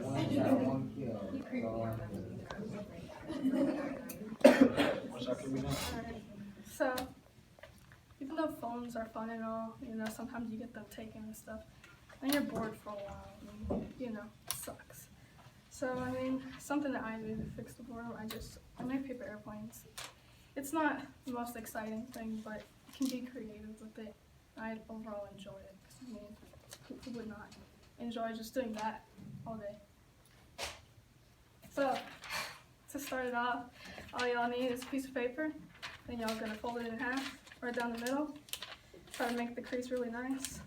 One shot, one kill. What's after we done? Alright, so even though phones are fun and all, sometimes you get them taken and stuff, and you're bored for a while, and, it sucks. So, something that I do to fix the boredom, I make paper airplanes. It's not the most exciting thing, but you can be creative with it. I overall enjoy it. Who would not enjoy just doing that all day? So, to start it off, all y'all need is a piece of paper. Then y'all gonna fold it in half, right down the middle. Try to make the crease really nice.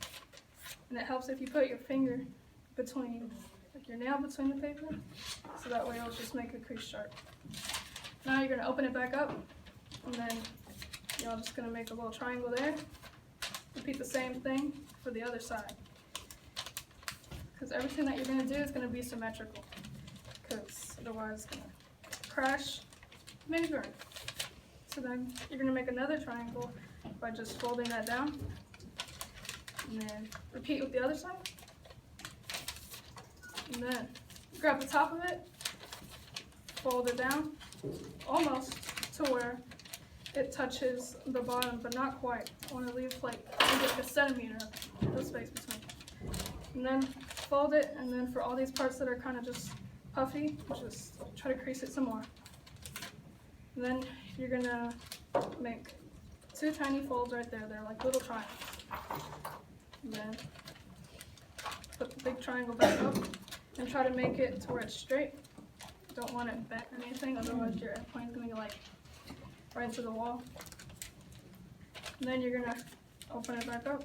And it helps if you put your finger between, like your nail between the paper, so that way it'll just make the crease sharp. Now you're gonna open it back up, and then y'all just gonna make a little triangle there. Repeat the same thing for the other side. Because everything that you're gonna do is gonna be symmetrical. Because otherwise it's gonna crash, maybe burn. So then you're gonna make another triangle by just folding that down. And then repeat with the other side. And then grab the top of it, fold it down, almost to where it touches the bottom, but not quite. I want to leave like maybe like a centimeter of space between. And then fold it, and then for all these parts that are kind of just puffy, just try to crease it some more. And then you're gonna make two tiny folds right there. They're like little triangles. And then put the big triangle back up and try to make it to where it's straight. Don't want it bent or anything, otherwise your airplane's gonna go like right into the wall. And then you're gonna open it back up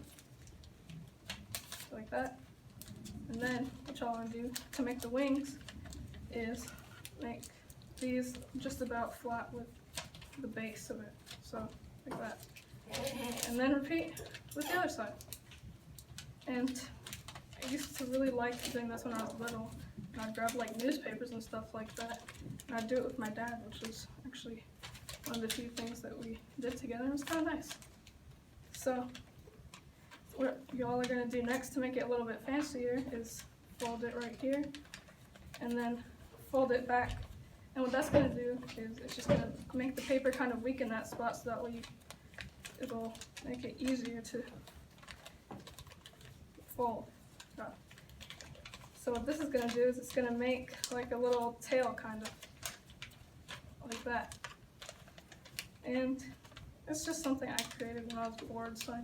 like that. And then what y'all wanna do to make the wings is make these just about flat with the base of it. So like that. And then repeat with the other side. And I used to really like doing this when I was little. And I'd grab like newspapers and stuff like that. And I'd do it with my dad, which was actually one of the few things that we did together. It was kind of nice. So what y'all are going to do next to make it a little bit fancier is fold it right here and then fold it back. And what that's going to do is it's just going to make the paper kind of weak in that spot, so that way it'll make it easier to fold. So what this is going to do is it's going to make like a little tail kind of like that. And it's just something I created when I was bored, so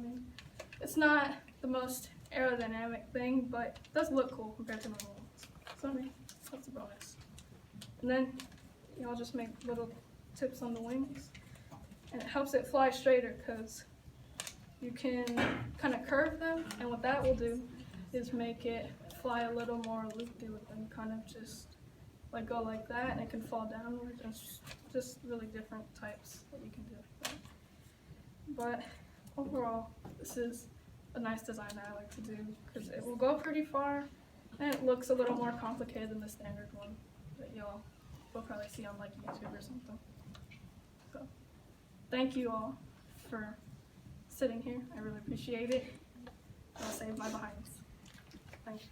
it's not the most aerodynamic thing, but it does look cool compared to normal ones. So that's a bonus. And then y'all just make little tips on the wings, and it helps it fly straighter because you can kind of curve them, and what that will do is make it fly a little more loop-de-loop and kind of just like go like that, and it can fall downwards. And it's just really different types that you can do with that. But overall, this is a nice design that I like to do because it will go pretty far, and it looks a little more complicated than the standard one that y'all will probably see on like YouTube or something. So thank you all for sitting here. I really appreciate it. I'll save my behinds. Thank you.